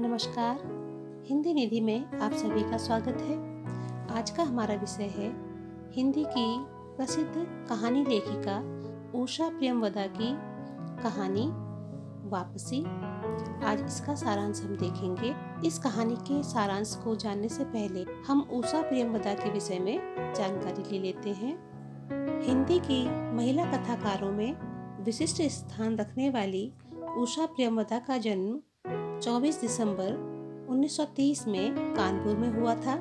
नमस्कार। हिंदी निधि में आप सभी का स्वागत है। आज का हमारा विषय है हिंदी की प्रसिद्ध कहानी लेखिका उषा प्रियमवदा की कहानी वापसी। आज इसका सारांश हम देखेंगे। इस कहानी के सारांश को जानने से पहले हम उषा प्रियमवदा के विषय में जानकारी ले लेते हैं। हिंदी की महिला कथाकारों में विशिष्ट स्थान रखने वाली उषा प्रियमवदा का जन्म 24 दिसंबर 1930 में कानपुर में हुआ था।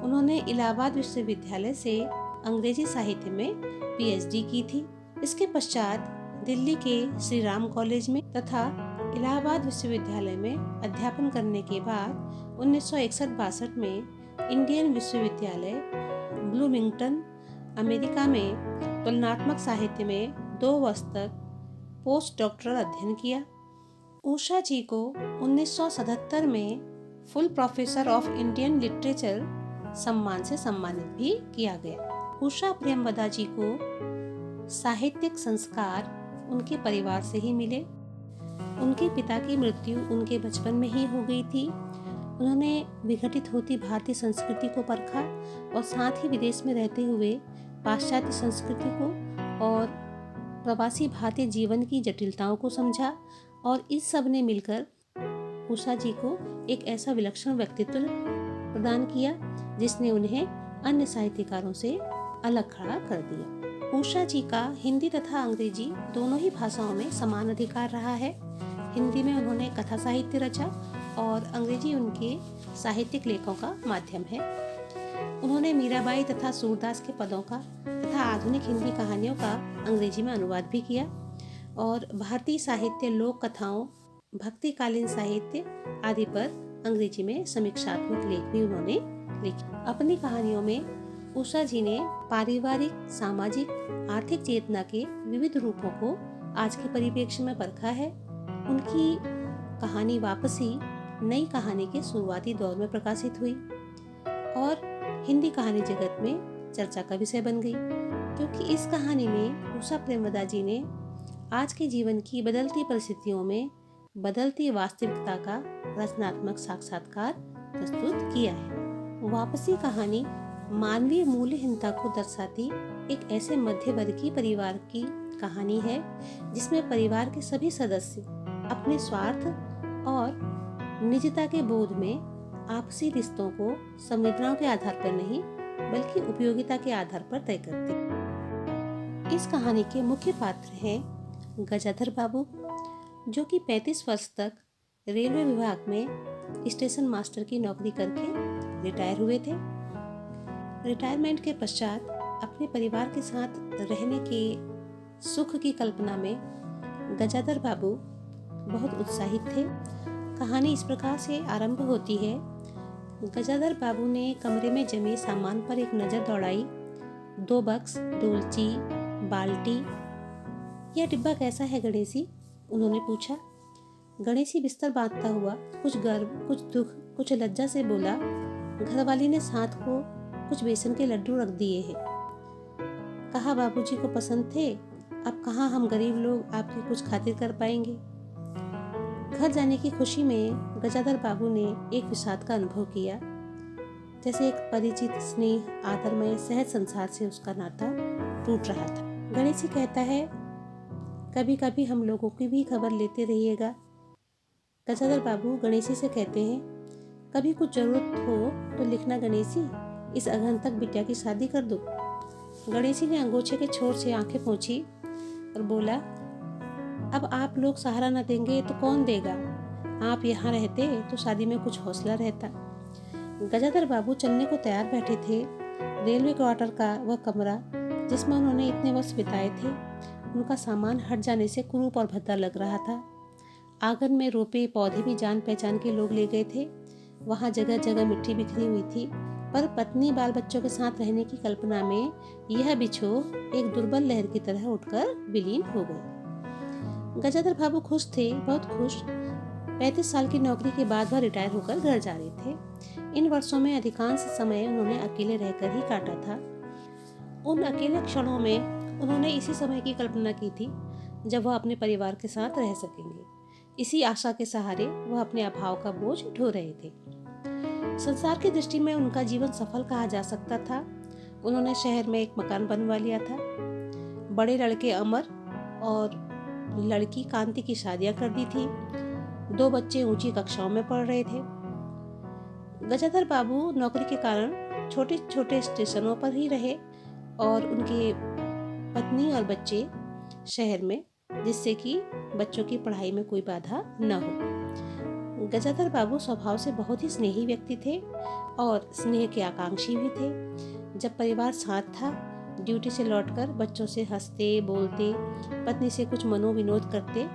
उन्होंने इलाहाबाद विश्वविद्यालय से अंग्रेजी साहित्य में पीएचडी की थी। इसके पश्चात दिल्ली के श्री राम कॉलेज में तथा इलाहाबाद विश्वविद्यालय में अध्यापन करने के बाद 1961-62 में इंडियन विश्वविद्यालय ब्लूमिंगटन अमेरिका में तुलनात्मक साहित्य में 2 वर्ष तक पोस्ट डॉक्टरल अध्ययन किया। उषा जी को 1977 में full professor of Indian literature सम्मान से सम्मानित भी किया गया। उषा प्रियमवदा जी को साहित्यिक संस्कार उनके परिवार से ही मिले। उनके पिता की मृत्यु उनके बचपन में ही हो गई थी। उन्होंने विघटित होती भारतीय संस्कृति को परखा और साथ ही विदेश में रहते हुए पाश्चात्य संस्कृति को और प्रवासी भारतीय जीवन की जटिलताओं को समझा और इस सब ने मिलकर उषा जी को एक ऐसा विलक्षण व्यक्तित्व प्रदान किया जिसने उन्हें अन्य साहित्यकारों से अलग खड़ा कर दिया। उषा जी का हिंदी तथा अंग्रेजी दोनों ही भाषाओं में समान अधिकार रहा है। हिंदी में उन्होंने कथा साहित्य रचा और अंग्रेजी उनके साहित्यिक लेखों का माध्यम है। उन्होंने मीराबाई तथा सूरदास के पदों का तथा आधुनिक हिंदी कहानियों का अंग्रेजी में अनुवाद भी किया और भारतीय साहित्य, लोक कथाओं, भक्तिकालीन साहित्य आदि पर अंग्रेजी में समीक्षात्मक लेख भी उन्होंने लिखे। अपनी कहानियों में उषा जी ने पारिवारिक, सामाजिक, आर्थिक चेतना के विविध रूपों को आज के परिप्रेक्ष्य में परखा है। उनकी कहानी वापसी नई कहानी के शुरुआती दौर में प्रकाशित हुई और हिंदी कहानी जगत में चर्चा का विषय बन गई, क्योंकि इस कहानी में उषा प्रियमवदा जी ने आज के जीवन की बदलती परिस्थितियों में बदलती वास्तविकता का रचनात्मक साक्षात्कार प्रस्तुत किया है। वापसी कहानी मानवीय मूल्यहीनता को दर्शाती एक ऐसे मध्यवर्गीय परिवार की कहानी है जिसमें परिवार के सभी सदस्य अपने स्वार्थ और निजता के बोध में आपसी रिश्तों को संवेदनाओं के आधार पर नहीं बल्कि उपयोगिता के आधार पर तय करते हैं। इस कहानी के मुख्य पात्र हैं गजाधर बाबू, जो कि 35 वर्ष तक रेलवे विभाग में स्टेशन मास्टर की नौकरी करके रिटायर हुए थे। रिटायरमेंट के पश्चात अपने परिवार के साथ रहने के सुख की कल्पना में गजाधर बाबू बहुत उत्साहित थे। कहानी इस प्रकार से आरंभ होती है। गजाधर बाबू ने कमरे में जमे सामान पर एक नज़र दौड़ाई। 2 बक्स, डोलची, बाल्टी। यह डिब्बा कैसा है गणेशी? उन्होंने पूछा। गणेशी बिस्तर बांधता हुआ कुछ गर्व, कुछ दुख, कुछ लज्जा से बोला, घरवाली ने साथ को कुछ बेसन के लड्डू रख दिए हैं। कहा बाबूजी को पसंद थे, अब कहाँ हम गरीब लोग आपकी कुछ खातिर कर पाएंगे। घर जाने की खुशी में गजाधर बाबू ने एक विषाद का अनुभव किया, जैसे एक परिचित, स्नेह, आदरमय, सहज संसार से उसका नाता टूट रहा था। गणेशी कहता है, कभी कभी हम लोगों की भी खबर लेते रहिएगा। गजाधर बाबू गणेशी से कहते हैं, कभी कुछ जरूरत हो तो लिखना गणेशी, इस अगहन तक बिटिया की शादी कर दो। गणेशी ने अंगोछे के छोर से आंखें पोंछी और बोला, अब आप लोग सहारा न देंगे तो कौन देगा? आप यहाँ रहते तो शादी में कुछ हौसला रहता। गजाधर बाबू चलने को तैयार बैठे थे। रेलवे क्वार्टर का वह कमरा जिसमें उन्होंने इतने वर्ष बिताए थे, उनका सामान हट जाने से कुरूप और भद्दा लग रहा था। आंगन में रोपे पौधे भी जान पहचान के लोग ले गए थे। वहाँ जगह जगह मिट्टी बिखरी हुई थी, पर पत्नी बाल बच्चों के साथ रहने की कल्पना में यह बिछोह एक दुर्बल लहर की तरह उठकर विलीन हो गए। गजाधर बाबू खुश थे, बहुत खुश। 35 साल की नौकरी के बाद वह रिटायर होकर घर जा रहे थे। इन वर्षों में अधिकांश समय उन्होंने अकेले रहकर ही काटा था। उन अकेले क्षणों में उन्होंने इसी समय की कल्पना की थी जब वह अपने परिवार के साथ रह सकेंगे। इसी आशा के सहारे वह अपने अभाव का बोझ ढो रहे थे। संसार की दृष्टि में उनका जीवन सफल कहा जा सकता था। उन्होंने शहर में एक मकान बनवा लिया था, बड़े लड़के अमर और लड़की कांति की शादियां कर दी थी, 2 बच्चे ऊंची कक्षाओं में पढ़ रहे थे। गजाधर बाबू नौकरी के कारण छोटे छोटे स्टेशनों पर ही रहे और उनके पत्नी और बच्चे शहर में, जिससे कि बच्चों की पढ़ाई में कोई बाधा न हो। गजाधर बाबू स्वभाव से बहुत ही स्नेही व्यक्ति थे और स्नेह के आकांक्षी भी थे। जब परिवार साथ था, ड्यूटी से लौटकर बच्चों से हंसते बोलते, पत्नी से कुछ मनोविनोद करते,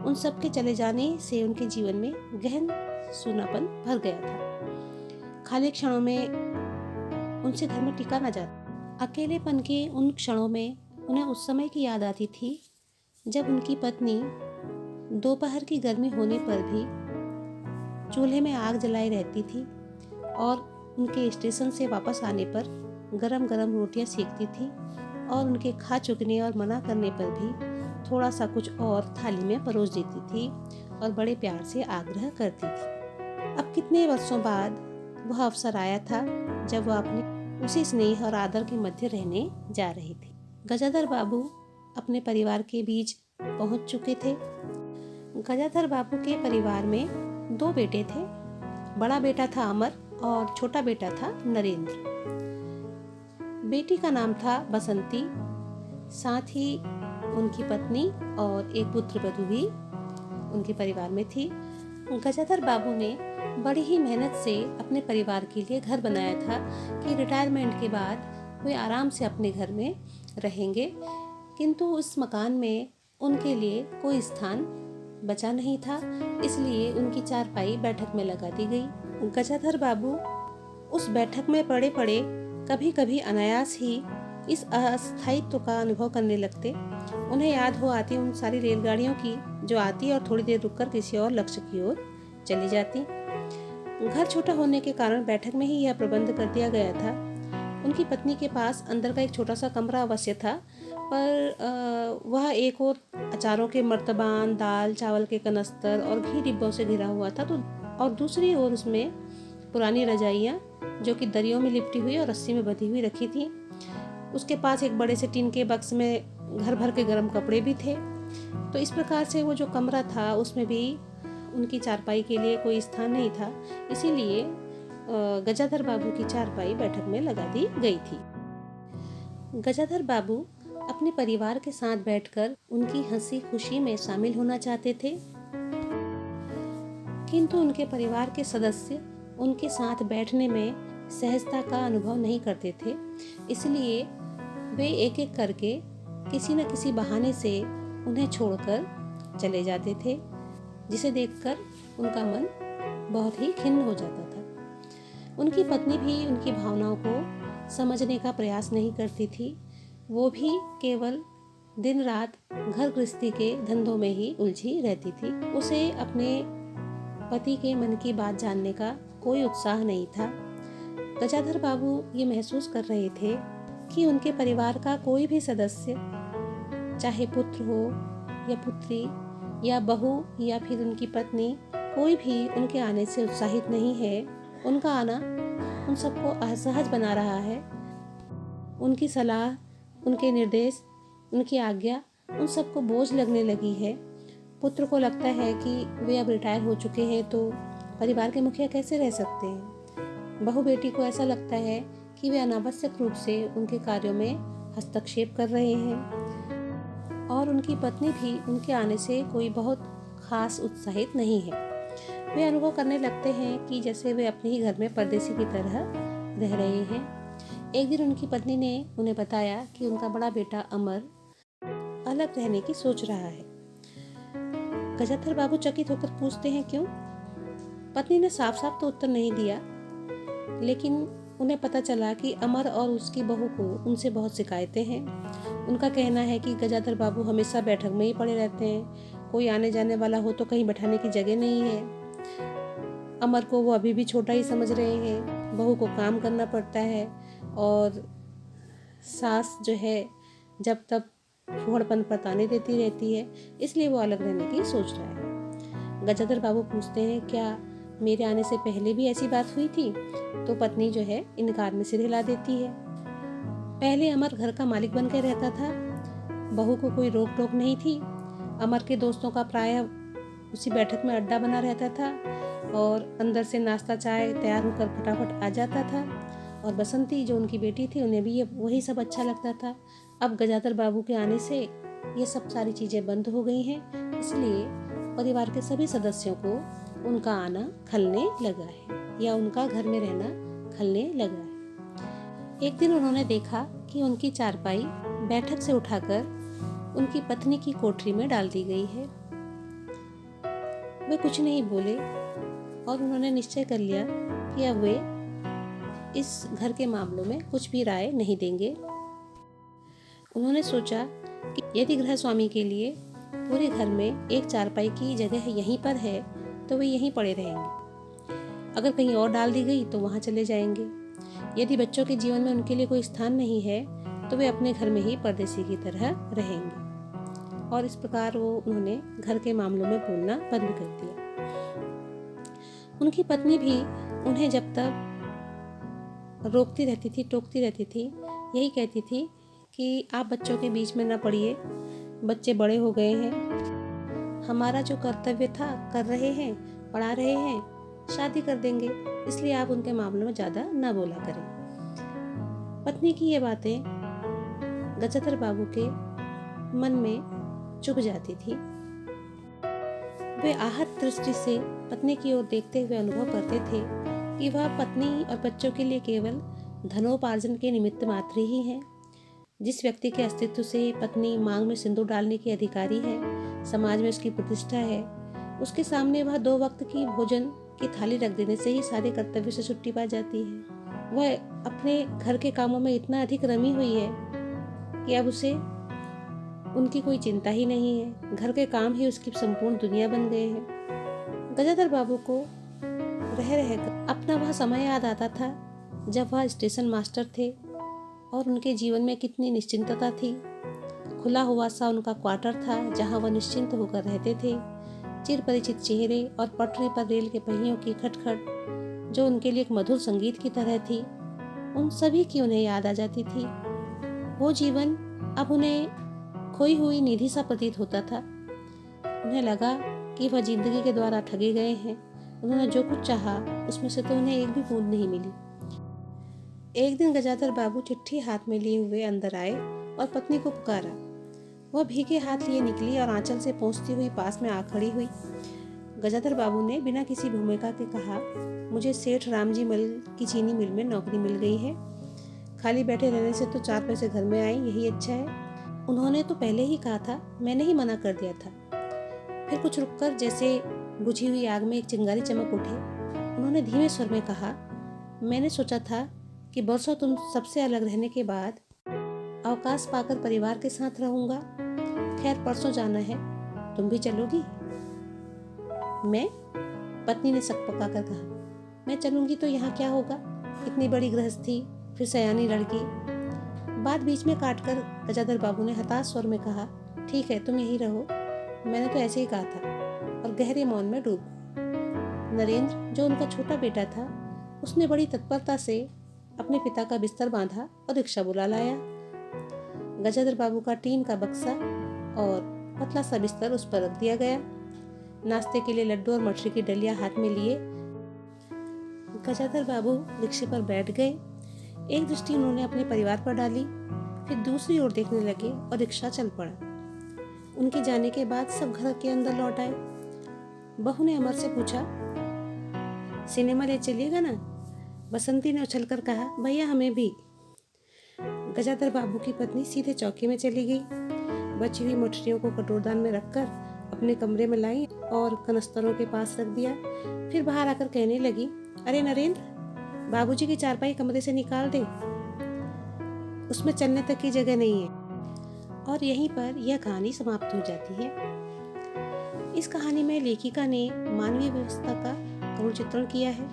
उन सब के चले जाने से उनके जीवन में गहन सूनापन भर गया था। खाली क्षणों में उनसे घर में टिका न जाता। अकेलेपन के उन क्षणों में उन्हें उस समय की याद आती थी जब उनकी पत्नी दोपहर की गर्मी होने पर भी चूल्हे में आग जलाई रहती थी और उनके स्टेशन से वापस आने पर गरम गरम रोटियां सेकती थी और उनके खा चुकने और मना करने पर भी थोड़ा सा कुछ और थाली में परोस देती थी और बड़े प्यार से आग्रह करती थी। अब कितने वर्षों बाद वह अवसर आया था जब वह अपने उसी स्नेह और आदर के मध्य रहने जा रही थी। गजाधर बाबू अपने परिवार के बीच पहुंच चुके थे। गजाधर बाबू के परिवार में 2 बेटे थे। बड़ा बेटा था अमर और छोटा बेटा था नरेंद्र। बेटी का नाम था बसंती, साथ ही उनकी पत्नी और एक पुत्र वधू भी उनके परिवार में थी। गजाधर बाबू ने बड़ी ही मेहनत से अपने परिवार के लिए घर बनाया था कि रिटायरमेंट के बाद वे आराम से अपने घर में रहेंगे, किंतु उस मकान में उनके लिए कोई स्थान बचा नहीं था, इसलिए उनकी चारपाई बैठक में लगा दी गई। गजाधर बाबू उस बैठक में पड़े पड़े कभी कभी अनायास ही इस अस्थायित्व का अनुभव करने लगते। उन्हें याद हो आती उन सारी रेलगाड़ियों की जो आती और थोड़ी देर रुककर किसी और लक्ष्य की ओर चली जाती। घर छोटा होने के कारण बैठक में ही यह प्रबंध कर दिया गया था। उनकी पत्नी के पास अंदर का एक छोटा सा कमरा अवश्य था, पर वह एक और अचारों के मर्तबान, दाल चावल के कनस्तर और घी डिब्बों से घिरा हुआ था, तो और दूसरी ओर उसमें पुरानी रजाइयाँ जो कि दरियों में लिपटी हुई और रस्सी में बंधी हुई रखी थी। उसके पास एक बड़े से टिन के बक्स में घर भर के गर्म कपड़े भी थे। तो इस प्रकार से वो जो कमरा था उसमें भी उनकी चारपाई के लिए कोई स्थान नहीं था, इसीलिए गजाधर बाबू की चारपाई बैठक में लगा दी गई थी। गजाधर बाबू अपने परिवार के साथ बैठकर उनकी हंसी खुशी में शामिल होना चाहते थे, किंतु उनके परिवार के सदस्य उनके साथ बैठने में सहजता का अनुभव नहीं करते थे, इसलिए वे एक एक करके किसी न किसी बहाने से उन्हें छोड़कर चले जाते थे, जिसे देखकर उनका मन बहुत ही खिन्न हो जाता था। उनकी पत्नी भी उनकी भावनाओं को समझने का प्रयास नहीं करती थी। वो भी केवल दिन रात घर गृहस्थी के धंधों में ही उलझी रहती थी। उसे अपने पति के मन की बात जानने का कोई उत्साह नहीं था। गजाधर बाबू ये महसूस कर रहे थे कि उनके परिवार का कोई भी सदस्य, चाहे पुत्र हो या पुत्री या बहू या फिर उनकी पत्नी, कोई भी उनके आने से उत्साहित नहीं है। उनका आना उन सबको असहज बना रहा है। उनकी सलाह, उनके निर्देश, उनकी आज्ञा उन सबको बोझ लगने लगी है। पुत्र को लगता है कि वे अब रिटायर हो चुके हैं तो परिवार के मुखिया कैसे रह सकते हैं। बहू बेटी को ऐसा लगता है कि वे अनावश्यक रूप से उनके कार्यों में हस्तक्षेप कर रहे हैं, और उनकी पत्नी भी उनके आने से कोई बहुत खास उत्साहित नहीं है। वे अनुभव करने लगते हैं कि जैसे वे अपने ही घर में परदेसी की तरह रह रहे हैं। एक दिन उनकी पत्नी ने उन्हें बताया कि उनका बड़ा बेटा अमर अलग रहने की सोच रहा है। गजाधर बाबू चकित होकर पूछते हैं क्यों? पत्नी ने साफ साफ तो उत्तर नहीं दिया, लेकिन उन्हें पता चला कि अमर और उसकी बहू को उनसे बहुत शिकायतें हैं। उनका कहना है कि गजाधर बाबू हमेशा बैठक में ही पड़े रहते हैं, कोई आने जाने वाला हो तो कहीं बैठाने की जगह नहीं है। अमर को वो अभी भी छोटा ही समझ रहे हैं, बहू को काम करना पड़ता है और सास जो है जब तब फूहड़पन पर ताने देती रहती है, इसलिए वो अलग रहने की सोच रहा है। गजाधर बाबू पूछते हैं, क्या मेरे आने से पहले भी ऐसी बात हुई थी? तो पत्नी जो है इनकार में सिर हिला देती है। पहले अमर घर का मालिक बनकर रहता था, बहू को कोई रोक टोक नहीं थी। अमर के दोस्तों का प्रायः उसी बैठक में अड्डा बना रहता था और अंदर से नाश्ता चाय तैयार होकर फटाफट आ जाता था। और बसंती जो उनकी बेटी थी, उन्हें भी ये वही सब अच्छा लगता था। अब गजाधर बाबू के आने से ये सब सारी चीज़ें बंद हो गई हैं, इसलिए परिवार के सभी सदस्यों को उनका आना खलने लगा है, या उनका घर में रहना खलने लगा है। एक दिन उन्होंने देखा कि उनकी चारपाई बैठक से उठाकर उनकी पत्नी की कोठरी में डाल दी गई है। वे कुछ नहीं बोले और उन्होंने निश्चय कर लिया कि अब वे इस घर के मामलों में कुछ भी राय नहीं देंगे। उन्होंने सोचा कि यदि गृह स्वामी के लिए पूरे घर में एक चारपाई की जगह यहीं पर है तो वे यहीं पड़े रहेंगे। अगर कहीं और डाल दी गई तो वहाँ चले जाएंगे। यदि बच्चों के जीवन में उनके लिए कोई स्थान नहीं है तो वे अपने घर में ही परदेसी की तरह रहेंगे। और इस प्रकार उन्होंने घर के मामलों में बोलना बंद कर दिया। उनकी पत्नी भी उन्हें जब तक रोकती रहती थी, टोकती रहती थी, यही कहती थी कि आप बच्चों के बीच में न पड़िए, बच्चे बड़े हो गए हैं, हमारा जो कर्तव्य था कर रहे हैं, पढ़ा रहे हैं, शादी कर देंगे, इसलिए आप उनके मामलों में ज़्यादा न बोला करें। पत्नी की ये बातें गजाधर बाबू के मन में चुभ जाती थी। वे आहत दृष्टि से पत्नी की ओर देखते हुए अनुभव करते थे कि वह पत्नी और बच्चों के लिए केवल धनोपार्जन के निमित्त मात्र ही है। जिस व्यक्ति के अस्तित्व से पत्नी मांग में सिंदूर डालने की अधिकारी है, समाज में उसकी प्रतिष्ठा है, उसके सामने वह 2 वक्त की भोजन की थाली रख देने से ही सारे कर्तव्य से छुट्टी पा जाती है। वह अपने घर के कामों में इतना अधिक रमी हुई है कि अब उसे उनकी कोई चिंता ही नहीं है। घर के काम ही उसकी संपूर्ण दुनिया बन गए हैं। गजाधर बाबू को रह रहकर अपना वह समय याद आता था जब वह स्टेशन मास्टर थे और उनके जीवन में कितनी निश्चिंतता थी। खुला हुआ सा उनका क्वार्टर था जहां वह निश्चिंत होकर रहते थे। चिर परिचित चेहरे और पटरी पर रेल के पहियों की खटखट जो उनके लिए एक मधुर संगीत की तरह थी, उन सभी की उन्हें याद आ जाती थी। वो जीवन अब उन्हें खोई हुई निधि सा प्रतीत होता था। उन्हें लगा कि वह जिंदगी के द्वारा ठगे गए हैं। उन्होंने जो कुछ चाहा उसमें से तो उन्हें एक भी बूंद नहीं मिली। एक दिन गजाधर बाबू चिट्ठी हाथ में लिए हुए अंदर आए और पत्नी को पुकारा। वह भीगे हाथ लिए निकली और आंचल से पहुंचती हुई पास में आ खड़ी हुई। गजाधर बाबू ने बिना किसी भूमिका के कहा, मुझे सेठ रामजी मल की चीनी मिल में नौकरी मिल गई है। खाली बैठे रहने से तो 4 पैसे घर में आए, यही अच्छा है। उन्होंने तो पहले ही कहा था, मैंने ही मना कर दिया था। फिर कुछ रुककर जैसे बुझी हुई आग में एक चिंगारी चमक उठे। उन्होंने धीमे स्वर में कहा, मैंने सोचा था कि बरसों तुम सबसे अलग रहने के बाद अवकाश पाकर परिवार के साथ रहूंगा। खैर परसों जाना है, तुम भी चलोगी? मैं? पत्नी ने सक पका कर कहा, मैं चलूंगी तो यहाँ क्या होगा? इतनी बड़ी गृहस्थी, फिर सयानी लड़की। बात बीच में काटकर गजाधर बाबू ने हताश स्वर में कहा, ठीक है तुम यहीं रहो, मैंने तो ऐसे ही कहा था, और गहरे मौन में डूब गए। नरेंद्र जो उनका छोटा बेटा था, उसने बड़ी तत्परता से अपने पिता का बिस्तर बांधा और रिक्शा बुला लाया। गजाधर बाबू का टीन का बक्सा और पतला सा बिस्तर उस पर रख दिया गया। नाश्ते के लिए लड्डू और मठरी की डलिया हाथ में लिए गजाधर बाबू रिक्शे पर बैठ गए। एक दृष्टि उन्होंने अपने परिवार पर डाली, फिर दूसरी ओर देखने लगे और रिक्शा चल पड़ा। उनके जाने के बाद सब घर के अंदर लौट आए। बहू ने अमर से पूछा, सिनेमा ले चलिएगा ना? बसंती ने उछलकर कहा, भैया हमें भी। गजाधर बाबू की पत्नी सीधे चौकी में चली गई। बची हुई मठरियों को कटोरदान में रखकर अपने कमरे में लाई और कनस्तरों के पास रख दिया। फिर बाहर आकर कहने लगी, अरे नरेंद्र, बाबूजी की चारपाई कमरे से निकाल दे, उसमें चलने तक की जगह नहीं है। और यहीं पर यह कहानी समाप्त हो जाती है। इस कहानी में लेखिका ने मानवीय व्यवस्था का करुण चित्रण किया है।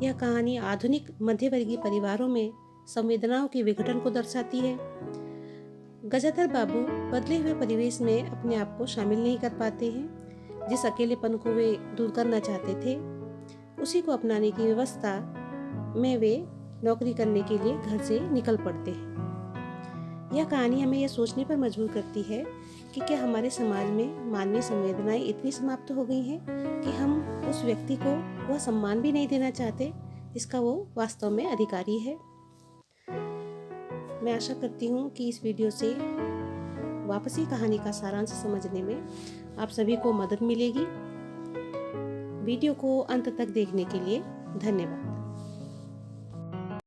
यह कहानी आधुनिक मध्यवर्गीय परिवारों में संवेदनाओं के विघटन को दर्शाती है। गजाधर बाबू बदले हुए परिवेश में अपने आप को शामिल नहीं कर पाते हैं, जिस अकेलेपन को वे दूर करना चाहते थे, उसी को अपनाने की व्यवस्था में वे नौकरी करने के लिए घर से निकल पड़ते हैं। यह कहानी हमें यह सोचने पर मजबूर करती है कि क्या हमारे समाज में मानवीय संवेदनाएं इतनी समाप्त हो गई हैं कि हम उस व्यक्ति को वह सम्मान भी नहीं देना चाहते जिसका वो वास्तव में अधिकारी है। मैं आशा करती हूँ कि इस वीडियो से वापसी कहानी का सारांश समझने में आप सभी को मदद मिलेगी। वीडियो को अंत तक देखने के लिए धन्यवाद।